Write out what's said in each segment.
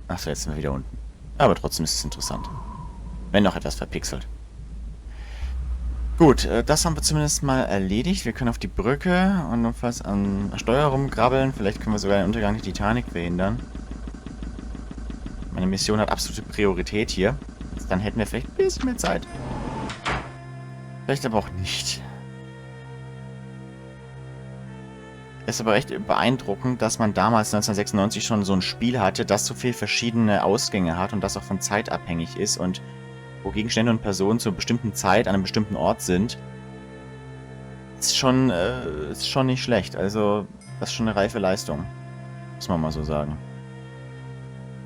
Achso, jetzt sind wir wieder unten. Aber trotzdem ist es interessant. Wenn noch etwas verpixelt. Gut, das haben wir zumindest mal erledigt. Wir können auf die Brücke und notfalls an der Steuer rumgrabbeln. Vielleicht können wir sogar den Untergang der Titanic verhindern. Meine Mission hat absolute Priorität hier. Dann hätten wir vielleicht ein bisschen mehr Zeit. Vielleicht aber auch nicht. Es ist aber echt beeindruckend, dass man damals 1996 schon so ein Spiel hatte, das so viele verschiedene Ausgänge hat und das auch von Zeit abhängig ist und wo Gegenstände und Personen zur bestimmten Zeit an einem bestimmten Ort sind. Ist schon nicht schlecht. Also, das ist schon eine reife Leistung. Muss man mal so sagen.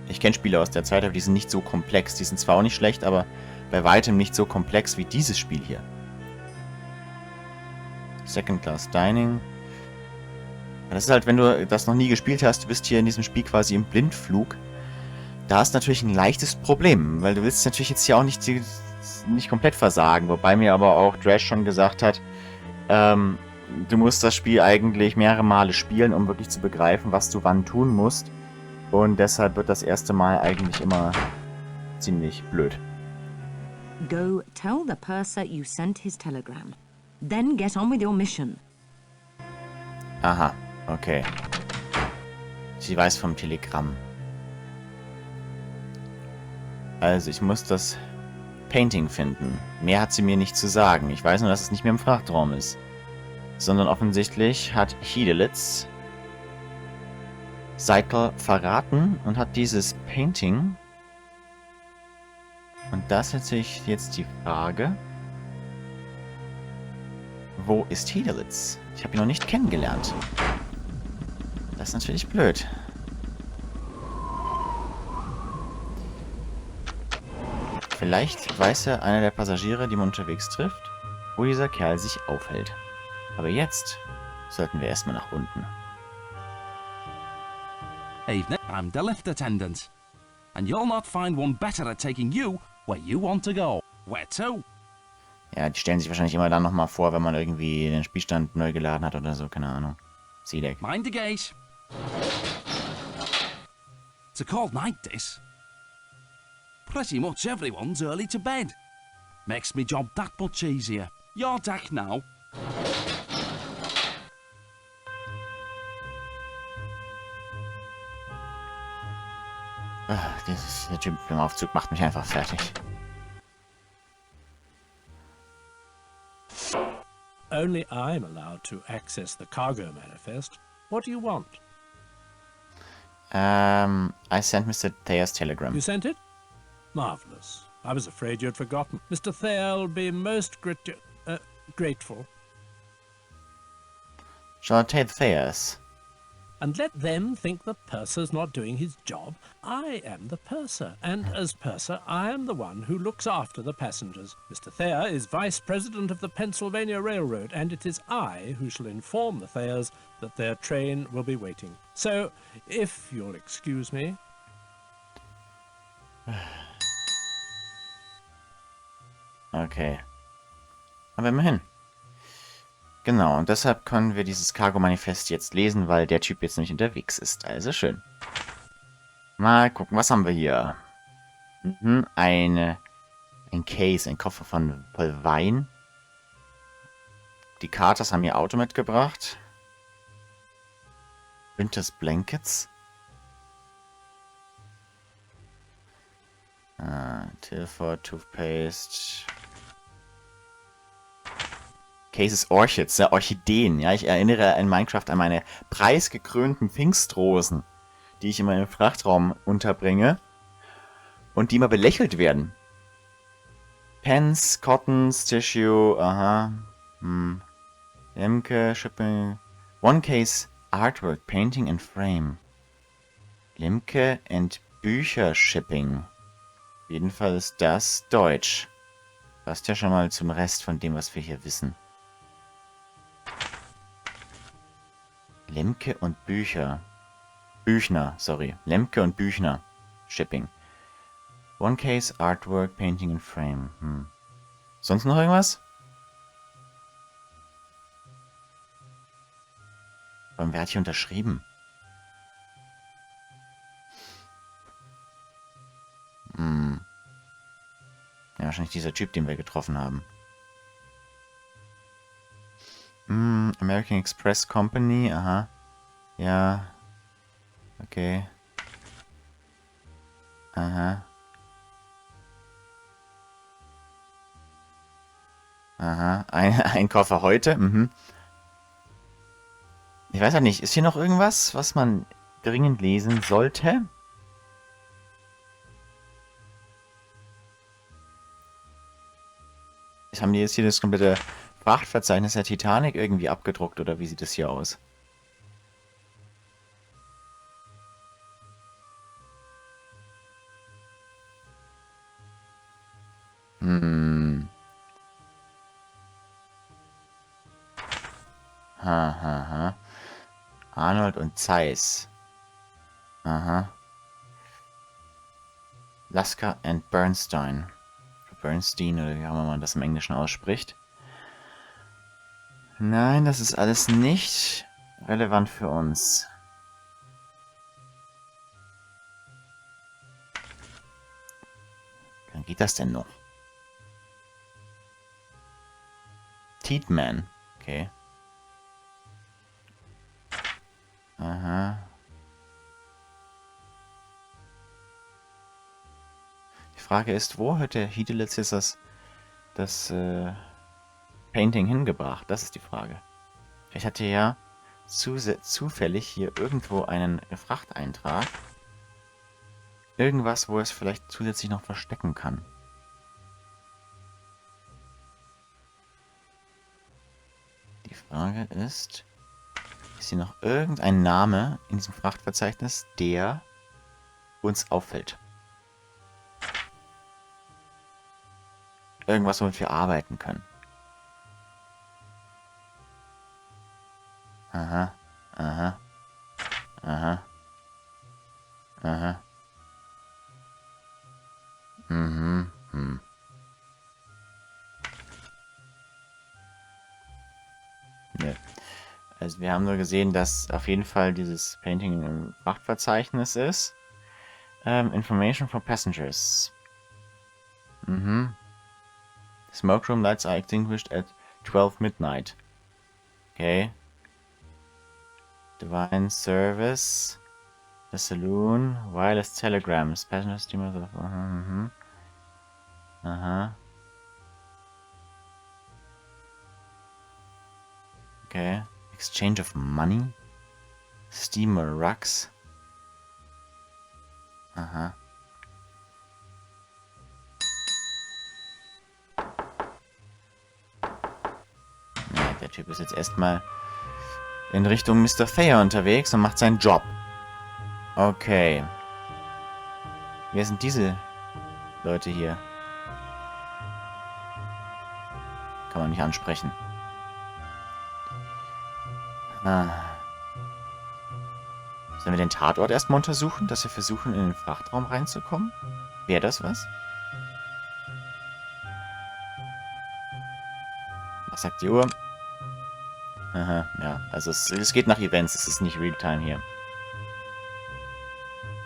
Ich kenne Spiele aus der Zeit, aber die sind nicht so komplex. Die sind zwar auch nicht schlecht, aber bei weitem nicht so komplex wie dieses Spiel hier. Second Class Dining. Das ist halt, wenn du das noch nie gespielt hast, du bist hier in diesem Spiel quasi im Blindflug. Da ist natürlich ein leichtes Problem, weil du willst natürlich jetzt hier auch nicht komplett versagen, wobei mir aber auch Drash schon gesagt hat, du musst das Spiel eigentlich mehrere Male spielen, um wirklich zu begreifen, was du wann tun musst. Und deshalb wird das erste Mal eigentlich immer ziemlich blöd. Go tell the purser you sent his telegram. Then get on with your mission. Aha, okay. Sie weiß vom Telegramm. Also, ich muss das Painting finden. Mehr hat sie mir nicht zu sagen. Ich weiß nur, dass es nicht mehr im Frachtraum ist. Sondern offensichtlich hat Hiedelitz Seitel verraten und hat dieses Painting. Und das ist natürlich jetzt die Frage. Wo ist Hiedelitz? Ich habe ihn noch nicht kennengelernt. Das ist natürlich blöd. Vielleicht weiß ja einer der Passagiere, die man unterwegs trifft, wo dieser Kerl sich aufhält. Aber jetzt sollten wir erstmal nach unten. Evening, I'm the lift attendant. And you'll not find one better at taking you where you want to go. Where to? Ja, die stellen sich wahrscheinlich immer dann nochmal vor, wenn man irgendwie den Spielstand neu geladen hat oder so, keine Ahnung. Seedeck. Mind the gate. It's a cold night, this. Pretty much everyone's early to bed. Makes me job that much easier. Your deck now. Der Typ im Aufzug macht mich einfach fertig. Only I'm allowed to access the cargo manifest. What do you want? I sent Mr. Thayer's telegram. You sent it? Marvelous. I was afraid you'd forgotten. Mr. Thayer'll be most grateful. Shall I take Thayer's? And let them think the purser's not doing his job. I am the purser, and as purser, I am the one who looks after the passengers. Mr. Thayer is vice president of the Pennsylvania Railroad, and it is I who shall inform the Thayers that their train will be waiting. So, if you'll excuse me... Okay. Aber immerhin. Genau, und deshalb können wir dieses Cargo-Manifest jetzt lesen, weil der Typ jetzt nicht unterwegs ist. Also schön. Mal gucken, was haben wir hier? Ein Case, ein Koffer voll Wein. Die Carters haben ihr Auto mitgebracht. Winters Blankets. Tilford, Toothpaste. Cases Orchids, ja, Orchideen. Ja, ich erinnere in Minecraft an meine preisgekrönten Pfingstrosen, die ich in meinem Frachtraum unterbringe und die immer belächelt werden. Pens, Cottons, Tissue, aha. Lemke, Shipping. One Case Artwork, Painting and Frame. Lemke and Bücher Shipping. Auf jeden Fall ist das Deutsch. Passt ja schon mal zum Rest von dem, was wir hier wissen. Lemke und Bücher. Büchner, sorry. Lemke und Büchner. Shipping. One Case, Artwork, Painting and Frame. Sonst noch irgendwas? Wer hat hier unterschrieben? wahrscheinlich dieser Typ, den wir getroffen haben. American Express Company, aha. Ja. Okay. Aha. Aha. Ein Koffer heute, Ich weiß ja nicht, ist hier noch irgendwas, was man dringend lesen sollte? Haben die jetzt hier das komplette Frachtverzeichnis der Titanic irgendwie abgedruckt oder wie sieht das hier aus? Ha. Arnold und Zeiss. Aha. Lasker and Bernstein. Bernstein oder wie auch immer man das im Englischen ausspricht. Nein, das ist alles nicht relevant für uns. Wie geht das denn noch? Teatman. Okay. Aha. Die Frage ist, wo hat der Hidelitz jetzt das Painting hingebracht? Das ist die Frage. Ich hatte ja zufällig hier irgendwo einen Frachteintrag. Irgendwas, wo es vielleicht zusätzlich noch verstecken kann. Die Frage ist hier noch irgendein Name in diesem Frachtverzeichnis, der uns auffällt? Irgendwas, womit wir arbeiten können. Aha. Ne. Also wir haben nur gesehen, dass auf jeden Fall dieses Painting im Frachtverzeichnis ist. Information for passengers. Smoke room lights are extinguished at 12 midnight. Okay. Divine service. The saloon. Wireless telegrams. Passenger steamers of... Aha. Okay. Exchange of money. Steamer rucks. Aha. Ja, der Typ ist jetzt erstmal in Richtung Mr. Thayer unterwegs und macht seinen Job. Okay. Wer sind diese Leute hier? Kann man nicht ansprechen. Sollen wir den Tatort erstmal untersuchen, dass wir versuchen, in den Frachtraum reinzukommen? Wäre das was? Was sagt die Uhr? Aha, ja. Also es geht nach Events, es ist nicht Realtime hier.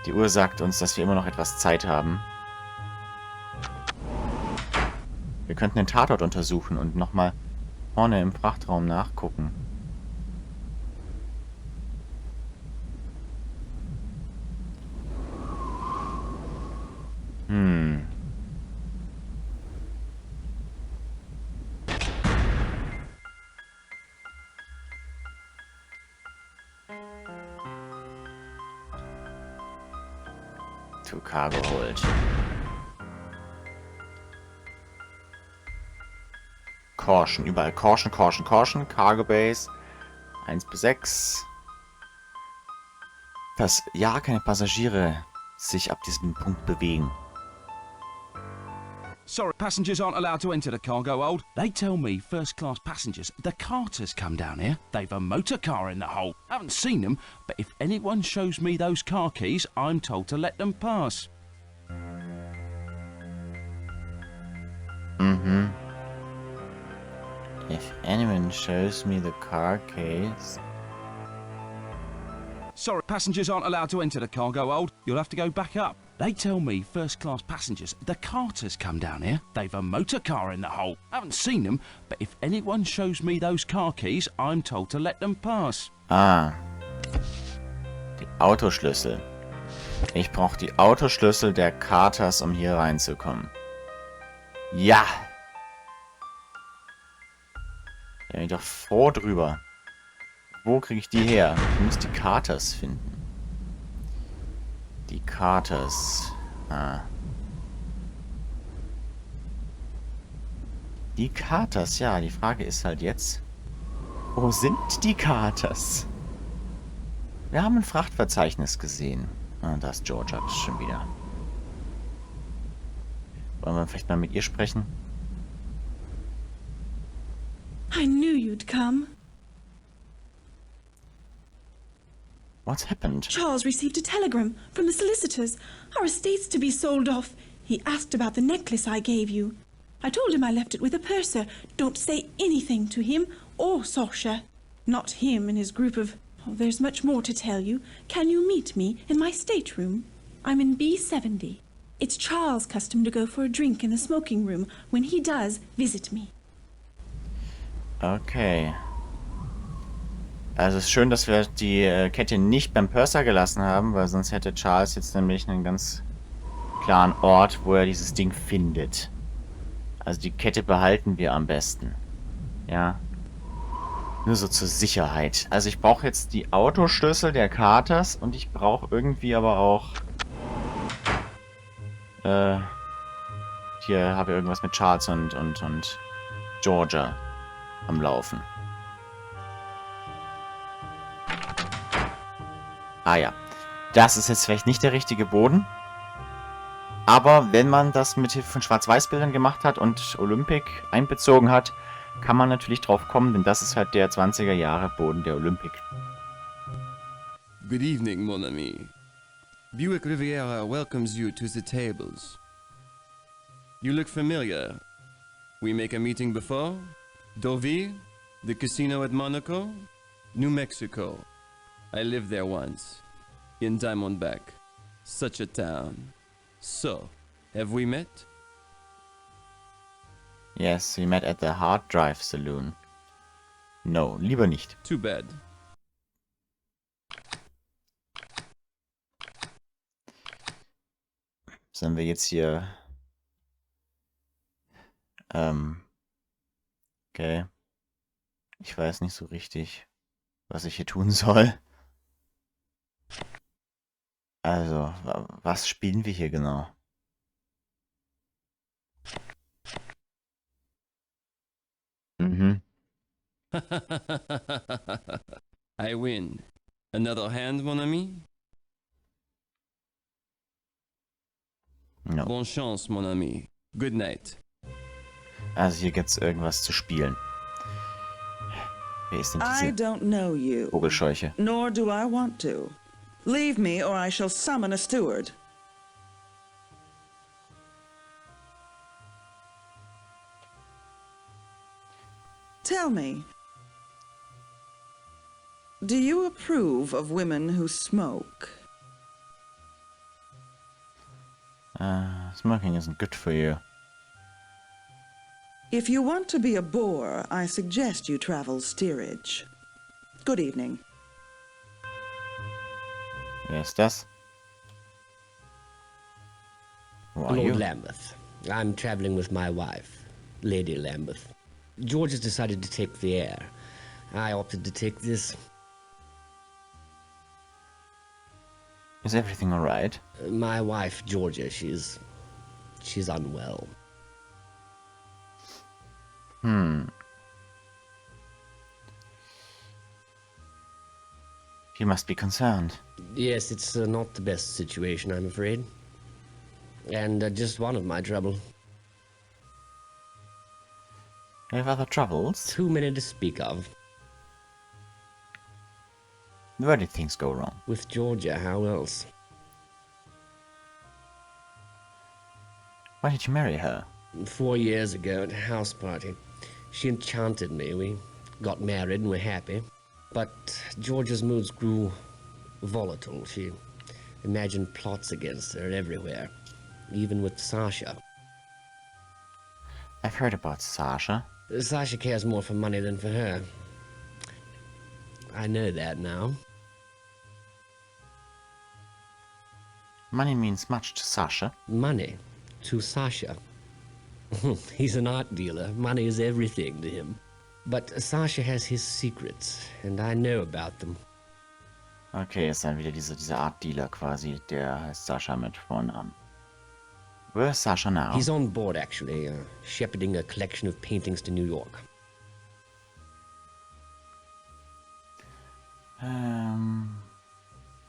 Die Uhr sagt uns, dass wir immer noch etwas Zeit haben. Wir könnten den Tatort untersuchen und nochmal vorne im Frachtraum nachgucken. To Cargo Hold. Caution, überall Caution, Caution, Caution. Cargo Base 1 bis 6. Dass ja keine Passagiere sich ab diesem Punkt bewegen. Sorry, passengers aren't allowed to enter the cargo hold. They tell me first-class passengers, the carters come down here. They've a motor car in the hold. Haven't seen them, but if anyone shows me those car keys, I'm told to let them pass. If anyone shows me the car keys... Sorry, passengers aren't allowed to enter the cargo hold. You'll have to go back up. They tell me first-class passengers, the Carters, come down here. They've a motor car in the hold. Haven't seen them, but if anyone shows me those car keys, I'm told to let them pass. Ah. Die Autoschlüssel. Ich brauche die Autoschlüssel der Carters, um hier reinzukommen. Ja! Da bin ich doch froh drüber. Wo kriege ich die her? Ich muss die Carters finden. Die Carters. Ah. Die Carters, ja. Die Frage ist halt jetzt, wo sind die Carters? Wir haben ein Frachtverzeichnis gesehen. Ah, da ist Georgia schon wieder. Wollen wir vielleicht mal mit ihr sprechen? I knew you'd come. What's happened? Charles received a telegram from the solicitors. Our estate's to be sold off. He asked about the necklace I gave you. I told him I left it with a purser. Don't say anything to him or Sasha. Not him and his group of... Oh, there's much more to tell you. Can you meet me in my stateroom? I'm in B70. It's Charles' custom to go for a drink in the smoking room. When he does, visit me. Okay. Also es ist schön, dass wir die Kette nicht beim Purser gelassen haben, weil sonst hätte Charles jetzt nämlich einen ganz klaren Ort, wo er dieses Ding findet. Also die Kette behalten wir am besten. Ja. Nur so zur Sicherheit. Also ich brauche jetzt die Autoschlüssel der Carters und ich brauche irgendwie aber auch... hier habe ich irgendwas mit Charles und Georgia am Laufen. Ah ja. Das ist jetzt vielleicht nicht der richtige Boden. Aber wenn man das mit Hilfe von Schwarz-Weiß-Bildern gemacht hat und Olympic einbezogen hat, kann man natürlich drauf kommen, denn das ist halt der 20er Jahre Boden der Olympic. Good evening, mon ami. Buick Riviera welcomes you to the tables. You look familiar. We make a meeting before? Deauville? The casino at Monaco? New Mexico. I lived there once. In Diamondback. Such a town. So, have we met? Yes, we met at the Hard Drive Saloon. No, lieber nicht. Too bad. Sollen wir jetzt hier... Okay. Ich weiß nicht so richtig, was ich hier tun soll. Also, was spielen wir hier genau? Mhm. I win. Another hand, mon ami? No. Bonne chance, mon ami. Good night. Also hier gibt's irgendwas zu spielen. Wer ist denn I diese don't know you, Vogelscheuche? nor do I want to. Leave me or I shall summon a steward. Tell me, do you approve of women who smoke? Smoking isn't good for you. If you want to be a bore, I suggest you travel steerage. Good evening. Wer ist das? Who are you? Lord Lambeth. I'm traveling with my wife, Lady Lambeth. George has decided to take the air. I opted to take this. Is everything alright? My wife, Georgia, she's unwell. You must be concerned. Yes, it's not the best situation, I'm afraid. And just one of my trouble. You have other troubles? Too many to speak of. Where did things go wrong? With Georgia, how else? Why did you marry her? 4 years ago at a house party. She enchanted me. We got married and we're happy. But Georgia's moods grew volatile. She Imagine plots against her everywhere, even with Sasha. I've heard about Sasha. Sasha cares more for money than for her. I know that now. Money means much to Sasha. Money to Sasha. He's an art dealer. Money is everything to him. But Sasha has his secrets, and I know about them. Okay, ist dann wieder dieser Art Dealer quasi, der heißt Sasha mit Vornamen. Where's Sasha now? He's on board, actually, shepherding a collection of paintings to New York.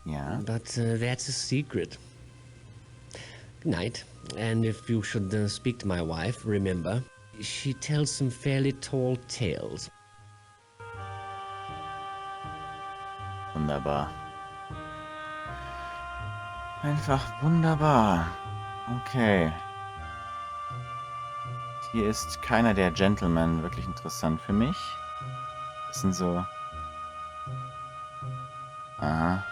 Yeah. But that's a secret. Good night. And if you should speak to my wife, remember, she tells some fairly tall tales. Wunderbar. Einfach wunderbar. Okay. Hier ist keiner der Gentlemen wirklich interessant für mich. Das sind so... Aha.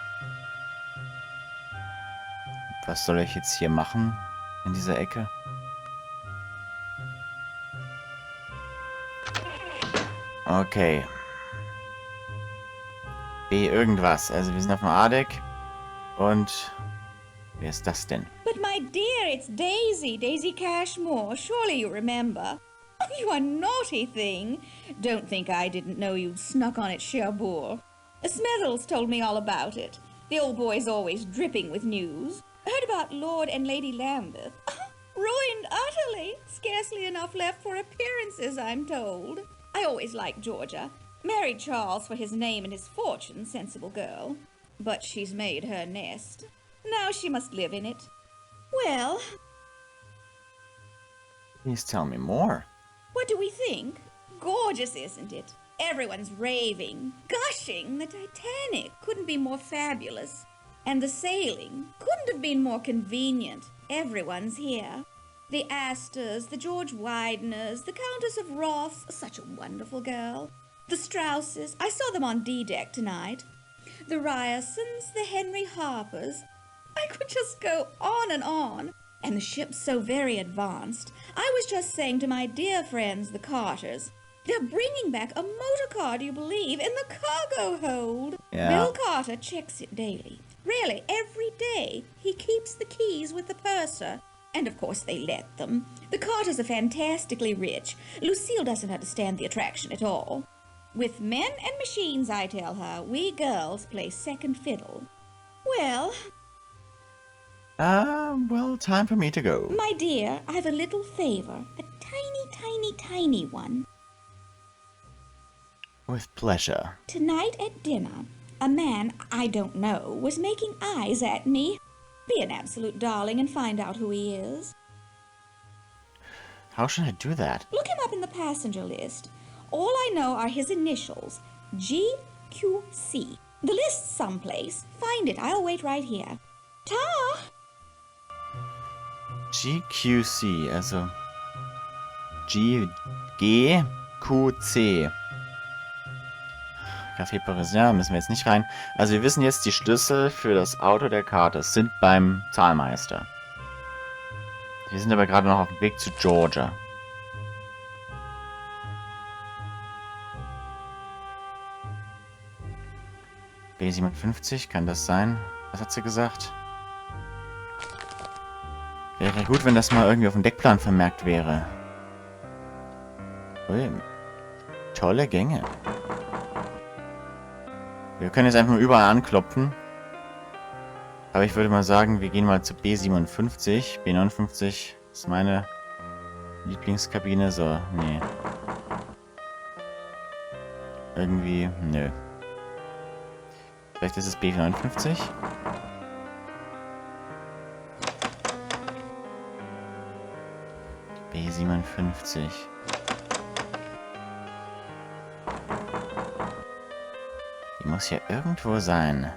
Was soll ich jetzt hier machen? In dieser Ecke? Okay. B irgendwas. Also wir sind auf dem A-Deck. Und... Wer ist das denn? But my dear, it's Daisy. Daisy Cashmore. Surely you remember. Oh, you are naughty thing. Don't think I didn't know you'd snuck on at Cherbourg. Smethels told me all about it. The old boy's always dripping with news. Heard about Lord and Lady Lambeth. Ruined utterly. Scarcely enough left for appearances, I'm told. I always liked Georgia. Married Charles for his name and his fortune, sensible girl. But she's made her nest. Now she must live in it. Well... Please tell me more. What do we think? Gorgeous, isn't it? Everyone's raving, gushing. The Titanic couldn't be more fabulous. And the sailing couldn't have been more convenient. Everyone's here. The Astors, the George Wideners, the Countess of Roths, such a wonderful girl. The Strausses, I saw them on D-deck tonight. The Ryersons, the Henry Harpers. I could just go on and on. And the ship's so very advanced. I was just saying to my dear friends, the Carters, they're bringing back a motor car, do you believe, in the cargo hold. Yeah. Bill Carter checks it daily. Really, every day. He keeps the keys with the purser. And of course they let them. The Carters are fantastically rich. Lucille doesn't understand the attraction at all. With men and machines, I tell her, we girls play second fiddle. Well... Well, time for me to go. My dear, I have a little favor. A tiny, tiny, tiny one. With pleasure. Tonight at dinner, a man I don't know was making eyes at me. Be an absolute darling and find out who he is. How should I do that? Look him up in the passenger list. All I know are his initials, GQC. The list's someplace. Find it. I'll wait right here. Ta! GQC, also GQC. Café Parisien, müssen wir jetzt nicht rein. Also wir wissen jetzt, die Schlüssel für das Auto der Carters sind beim Zahlmeister. Wir sind aber gerade noch auf dem Weg zu Georgia. B57, kann das sein? Was hat sie gesagt? Wäre gut, wenn das mal irgendwie auf dem Deckplan vermerkt wäre. Ui, tolle Gänge. Wir können jetzt einfach mal überall anklopfen. Aber ich würde mal sagen, wir gehen mal zu B57. B59 ist meine Lieblingskabine. So, nee. Irgendwie, nö. Vielleicht ist es B59. B57. Die muss hier irgendwo sein.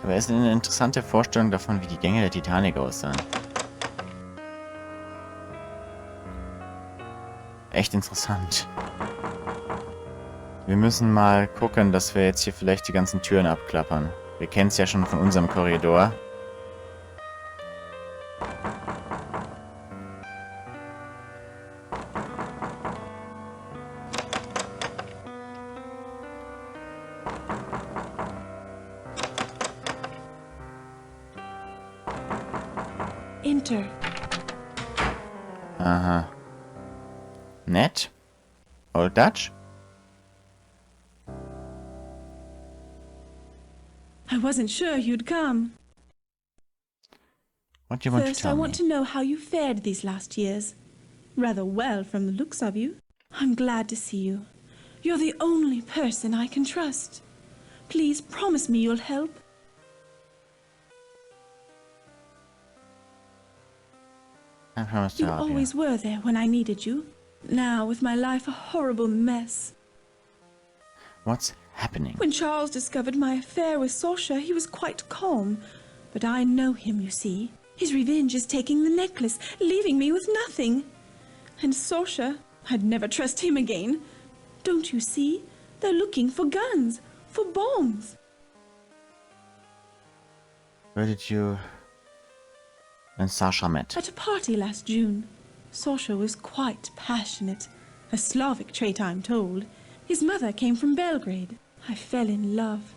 Aber es ist eine interessante Vorstellung davon, wie die Gänge der Titanic aussahen. Echt interessant. Wir müssen mal gucken, dass wir jetzt hier vielleicht die ganzen Türen abklappern. Wir kennen es ja schon von unserem Korridor. Enter. Aha. Nett? Old Dutch? I wasn't sure you'd come. What do you want to First, tell I me? want to know how you fared these last years. Rather well from the looks of you. I'm glad to see you. You're the only person I can trust. Please promise me you'll help. I promise to You help you. always were there when I needed you. Now, with my life a horrible mess. What's happening? When Charles discovered my affair with Saoirse, he was quite calm. But I know him, you see. His revenge is taking the necklace, leaving me with nothing. And Saoirse, I'd never trust him again. Don't you see? They're looking for guns, for bombs. Where did you and Sasha met? At a party last June. Saoirse was quite passionate. A Slavic trait, I'm told. His mother came from Belgrade. I fell in love.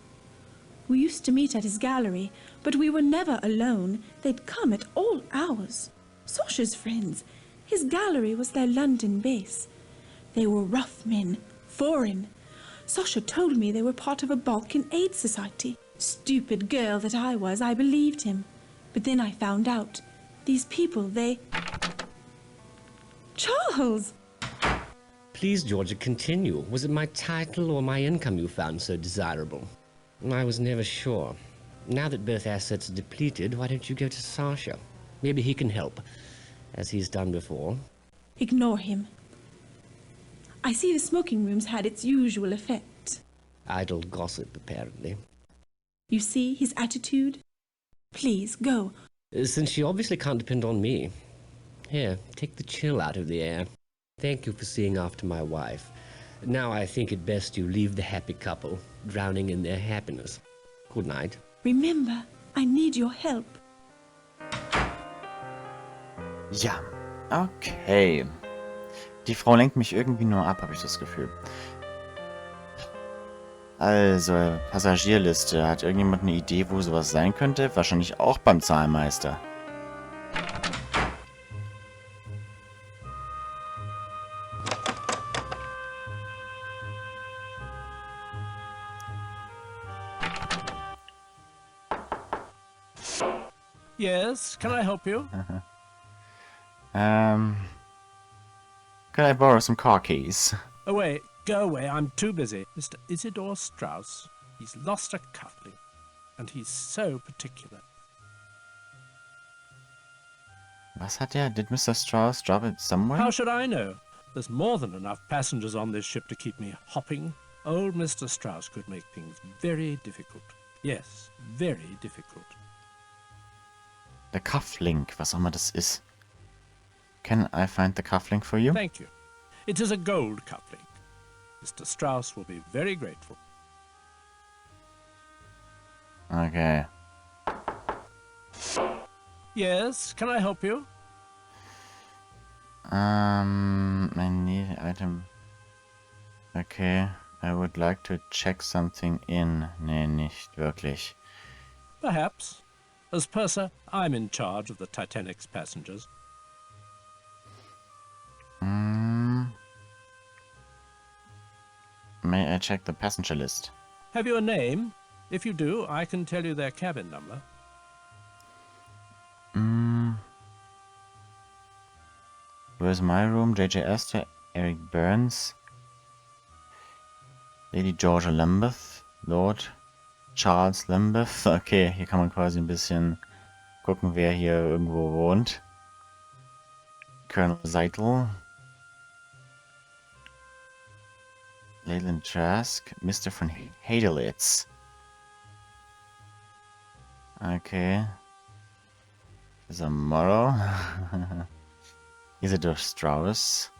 We used to meet at his gallery, but we were never alone. They'd come at all hours. Saoirse's friends. His gallery was their London base. They were rough men, foreign. Saoirse told me they were part of a Balkan aid society. Stupid girl that I was, I believed him. But then I found out. These people, they... Charles! Please, Georgia, continue. Was it my title or my income you found so desirable? I was never sure. Now that both assets are depleted, why don't you go to Sasha? Maybe he can help, as he's done before. Ignore him. I see the smoking room's had its usual effect. Idle gossip, apparently. You see his attitude? Please, go. Since she obviously can't depend on me. Here, take the chill out of the air. Thank you for seeing after my wife. Now I think it best you leave the happy couple, drowning in their happiness. Good night. Remember, I need your help. Ja, okay. Die Frau lenkt mich irgendwie nur ab, habe ich das Gefühl. Also, Passagierliste. Hat irgendjemand eine Idee, wo sowas sein könnte? Wahrscheinlich auch beim Zahlmeister. Yes, can I help you? Could I borrow some car keys? Away, go away, I'm too busy. Mr. Isidore Strauss, he's lost a cufflink, and he's so particular. Was hat er? Did Mr. Strauss drop it somewhere? How should I know? There's more than enough passengers on this ship to keep me hopping. Old Mr. Strauss could make things very difficult. Yes, very difficult. Der cufflink, was auch immer das ist. Can I find the cufflink for you? Thank you. It is a gold cufflink. Mr. Strauss will be very grateful. Okay. Yes, can I help you? I need item. Okay. I would like to check something in. Nee, nicht wirklich. Perhaps. As purser, I'm in charge of the Titanic's passengers. May I check the passenger list? Have you a name? If you do, I can tell you their cabin number. Where's my room? J.J. Astor, Eric Burns, Lady Georgia Lambeth, Lord Charles Lambeth. Okay, hier kann man quasi ein bisschen gucken, wer hier irgendwo wohnt. Colonel Zeitel, Leyland Trask, Mr. von Hadelitz. Okay. Zamorro. Isidore Strauss.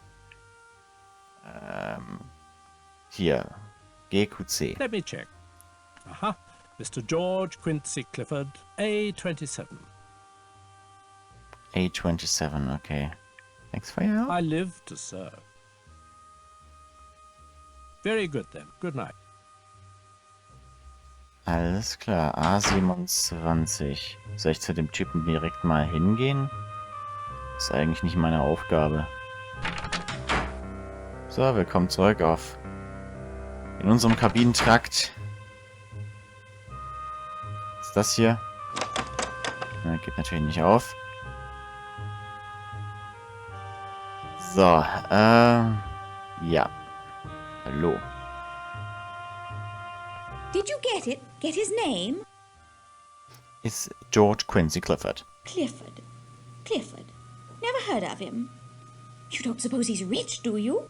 Hier. GQC. Let me check. Aha. Mr. George Quincy Clifford, A27. A27, okay. Thanks for your help. I live to serve. Very good then. Good night. Alles klar, A27. Soll ich zu dem Typen direkt mal hingehen? Ist eigentlich nicht meine Aufgabe. So, willkommen zurück in unserem Kabinentrakt. Was ist das hier? Na, geht natürlich nicht auf. So, ja. Hallo. Did you get it? Get his name? Ist George Quincy Clifford. Clifford. Clifford. Never heard of him. You don't suppose he's rich, do you?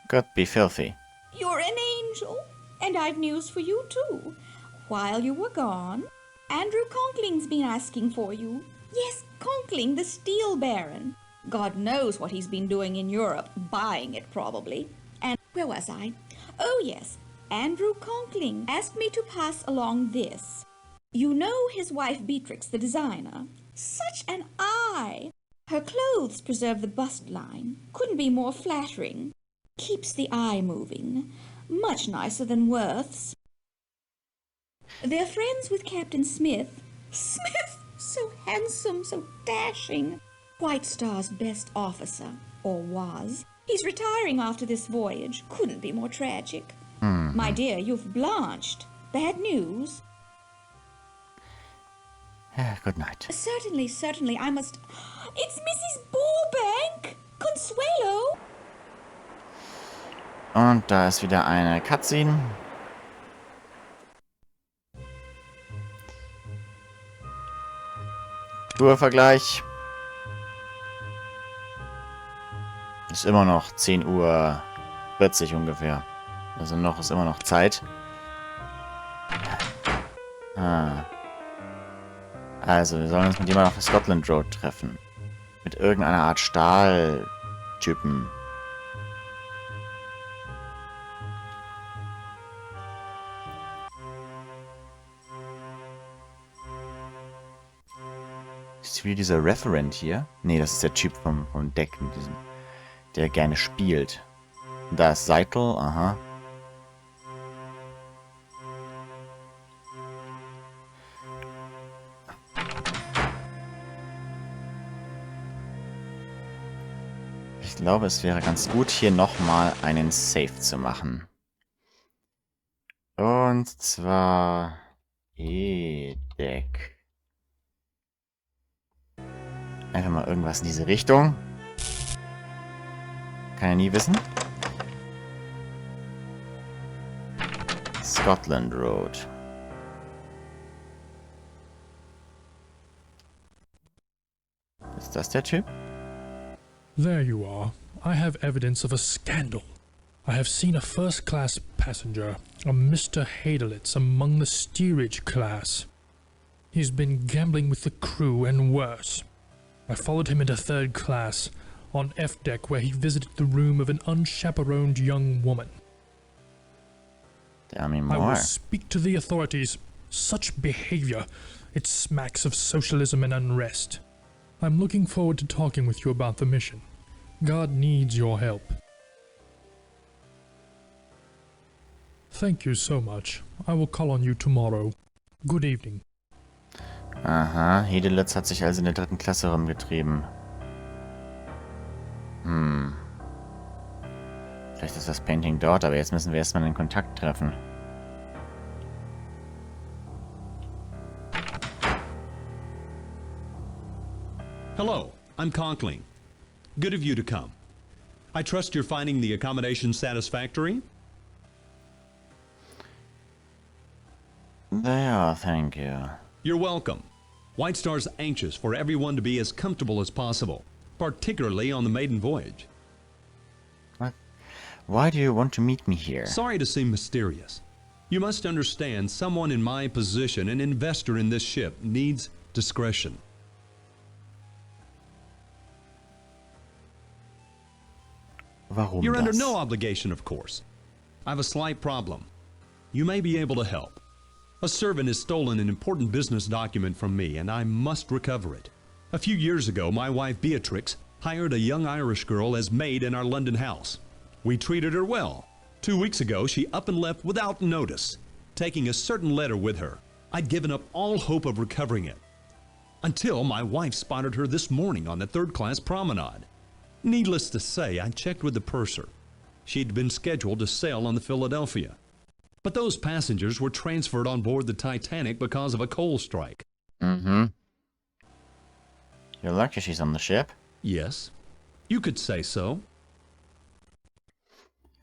God be filthy. You're an angel, and I've news for you, too. While you were gone, Andrew Conkling's been asking for you. Yes, Conkling, the steel baron. God knows what he's been doing in Europe, buying it probably. And where was I? Oh, yes, Andrew Conkling asked me to pass along this. You know his wife Beatrix, the designer. Such an eye! Her clothes preserve the bust line. Couldn't be more flattering. Keeps the eye moving. Much nicer than Worth's. They're friends with Captain Smith. Smith! So handsome, so dashing. White Star's best officer, or was. He's retiring after this voyage. Couldn't be more tragic. My dear, you've blanched. Bad news? Good night. Certainly, certainly. I must... It's Mrs. Burbank! Consuelo! Und da ist wieder eine Cutscene. Uhrvergleich. Ist immer noch 10:40 Uhr ungefähr. Also ist immer noch Zeit. Also, wir sollen uns mit jemandem auf der Scotland Road treffen. Mit irgendeiner Art Stahltypen. Ist wie dieser Referent hier? Nee, das ist der Typ vom Deck, mit diesem, der gerne spielt. Da ist Seitel, aha. Ich glaube, es wäre ganz gut, hier nochmal einen Save zu machen. Und zwar E-Deck. Einfach mal irgendwas in diese Richtung. Kann ja nie wissen. Scotland Road. Ist das der Typ? There you are. I have evidence of a scandal. I have seen a first-class passenger, a Mr. Hadelitz, among the steerage class. He's been gambling with the crew and worse. I followed him into third class, on F deck where he visited the room of an unchaperoned young woman. Tell me I more. will speak to the authorities. Such behavior, it smacks of socialism and unrest. I'm looking forward to talking with you about the mission. God needs your help. Thank you so much. I will call on you tomorrow. Good evening. Aha, Hedelitz hat sich also in der 3. Klasse rumgetrieben. Vielleicht ist das Painting dort, aber jetzt müssen wir erstmal in Kontakt treffen. Hello, I'm Conkling. Good of you to come. I trust you're finding the accommodation satisfactory? They are, thank you. You're welcome. White Star's anxious for everyone to be as comfortable as possible, particularly on the maiden voyage. What? Why do you want to meet me here? Sorry to seem mysterious. You must understand someone in my position, an investor in this ship, needs discretion. Warum You're under das? no obligation, of course. I have a slight problem. You may be able to help. A servant has stolen an important business document from me, and I must recover it. A few years ago, my wife Beatrix hired a young Irish girl as maid in our London house. We treated her well. 2 weeks ago, she up and left without notice, taking a certain letter with her. I'd given up all hope of recovering it, until my wife spotted her this morning on the third-class promenade. Needless to say, I checked with the purser. She'd been scheduled to sail on the Philadelphia. But those passengers were transferred on board the Titanic because of a coal strike. Mm-hmm. You're lucky she's on the ship. Yes, you could say so.